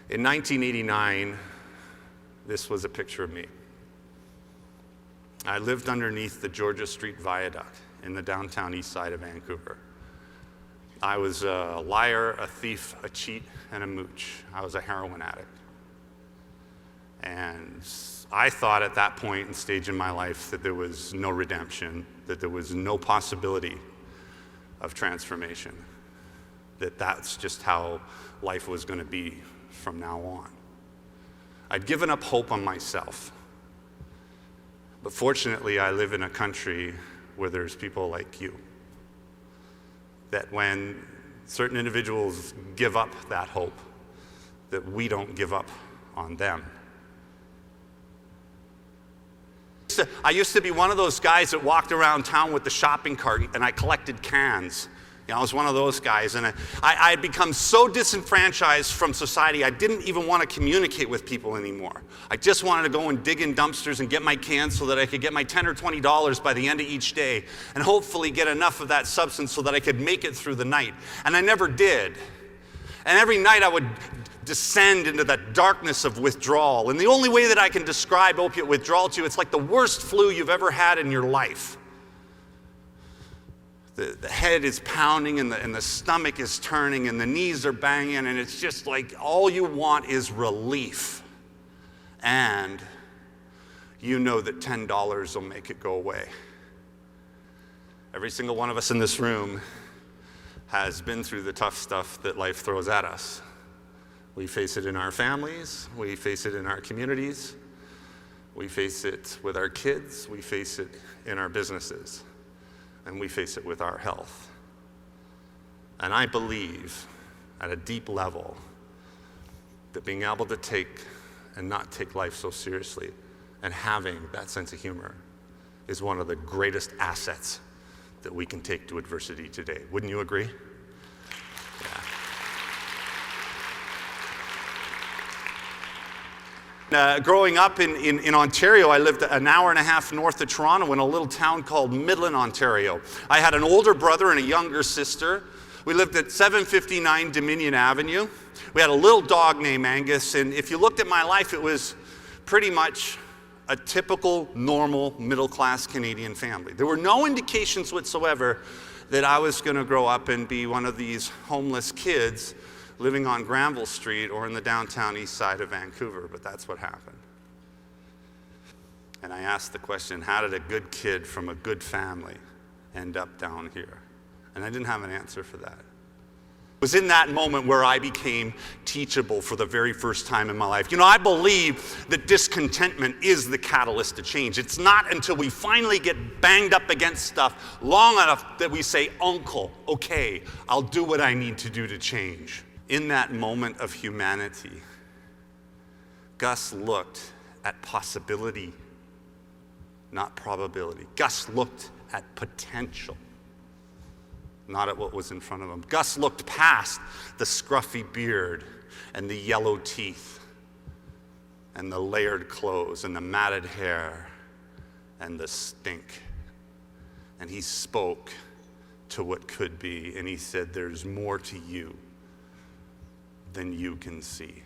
In 1989, this was a picture of me. I lived underneath the Georgia Street Viaduct in the downtown east side of Vancouver. I was a liar, a thief, a cheat, and a mooch. I was a heroin addict. And I thought at that point and stage in my life that there was no redemption, that there was no possibility of transformation, that that's just how life was going to be from now on. I'd given up hope on myself. But fortunately, I live in a country where there's people like you, that when certain individuals give up that hope, that we don't give up on them. I used to be one of those guys that walked around town with the shopping cart and I collected cans. You know, I was one of those guys, and I had become so disenfranchised from society, I didn't even want to communicate with people anymore. I just wanted to go and dig in dumpsters and get my cans so that I could get my $10 or $20 by the end of each day, and hopefully get enough of that substance so that I could make it through the night. And I never did. And every night I would descend into that darkness of withdrawal. And the only way that I can describe opiate withdrawal to you, it's like the worst flu you've ever had in your life. The head is pounding and the stomach is turning and the knees are banging, and it's just like all you want is relief. And you know that $10 will make it go away. Every single one of us in this room has been through the tough stuff that life throws at us. We face it in our families, we face it in our communities, we face it with our kids, we face it in our businesses. And we face it with our health. And I believe at a deep level that being able to take and not take life so seriously and having that sense of humor is one of the greatest assets that we can take to adversity today. Wouldn't you agree? Growing up in Ontario, I lived an hour and a half north of Toronto in a little town called Midland, Ontario. I had an older brother and a younger sister. We lived at 759 Dominion Avenue. We had a little dog named Angus, and if you looked at my life, it was pretty much a typical, normal, middle-class Canadian family. There were no indications whatsoever that I was going to grow up and be one of these homeless kids living on Granville Street or in the downtown east side of Vancouver, but that's what happened. And I asked the question, how did a good kid from a good family end up down here? And I didn't have an answer for that. It was in that moment where I became teachable for the very first time in my life. You know, I believe that discontentment is the catalyst to change. It's not until we finally get banged up against stuff long enough that we say, Uncle, okay, I'll do what I need to do to change. In that moment of humanity, Gus looked at possibility, not probability. Gus looked at potential, not at what was in front of him. Gus looked past the scruffy beard and the yellow teeth and the layered clothes and the matted hair and the stink. And he spoke to what could be, and he said, there's more to you than you can see.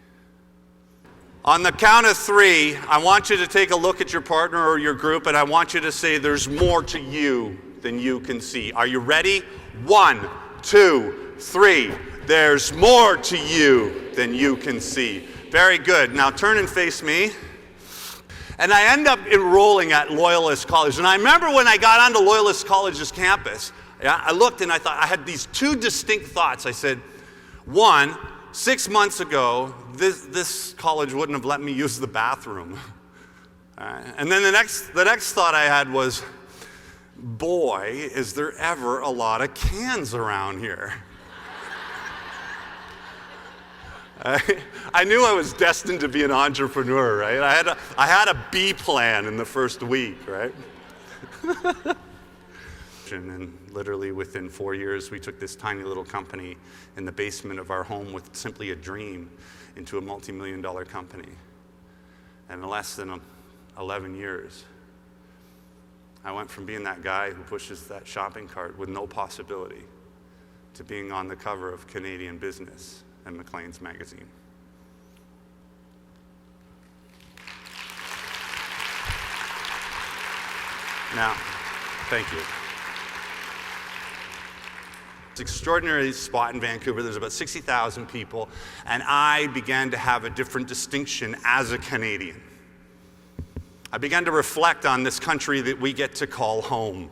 On the count of three, I want you to take a look at your partner or your group, and I want you to say, there's more to you than you can see. Are you ready? 1, 2, 3. There's more to you than you can see. Very good. Now turn and face me. And I end up enrolling at Loyalist College. And I remember when I got onto Loyalist College's campus, I looked and I thought, I had these two distinct thoughts. I said, one, 6 months ago, this college wouldn't have let me use the bathroom. And then the next thought I had was, boy, is there ever a lot of cans around here. I knew I was destined to be an entrepreneur, right? I had a B plan in the first week, right? And literally within 4 years, we took this tiny little company in the basement of our home with simply a dream into a multi-million-dollar company. And in less than 11 years, I went from being that guy who pushes that shopping cart with no possibility to being on the cover of Canadian Business and Maclean's magazine. Now, thank you. It's an extraordinary spot in Vancouver. There's about 60,000 people, and I began to have a different distinction as a Canadian. I began to reflect on this country that we get to call home.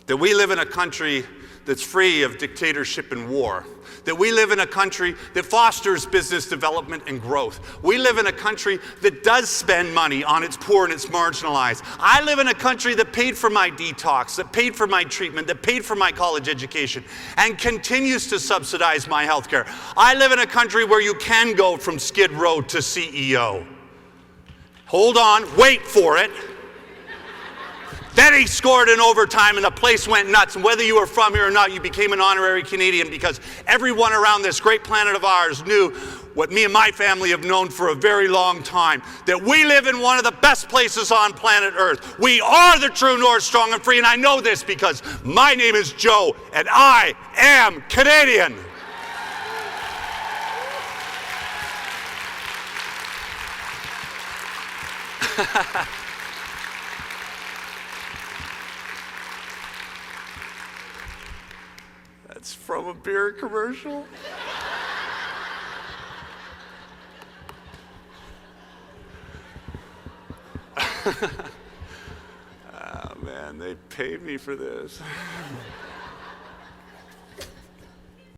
That we live in a country that's free of dictatorship and war. That we live in a country that fosters business development and growth. We live in a country that does spend money on its poor and its marginalized. I live in a country that paid for my detox, that paid for my treatment, that paid for my college education, and continues to subsidize my health care. I live in a country where you can go from Skidrow to CEO. Hold on, wait for it. Then he scored in overtime and the place went nuts. And whether you were from here or not, you became an honorary Canadian because everyone around this great planet of ours knew what me and my family have known for a very long time, that we live in one of the best places on planet Earth. We are the true north, strong and free, and I know this because my name is Joe and I am Canadian. That's from a beer commercial. Oh man, they paid me for this.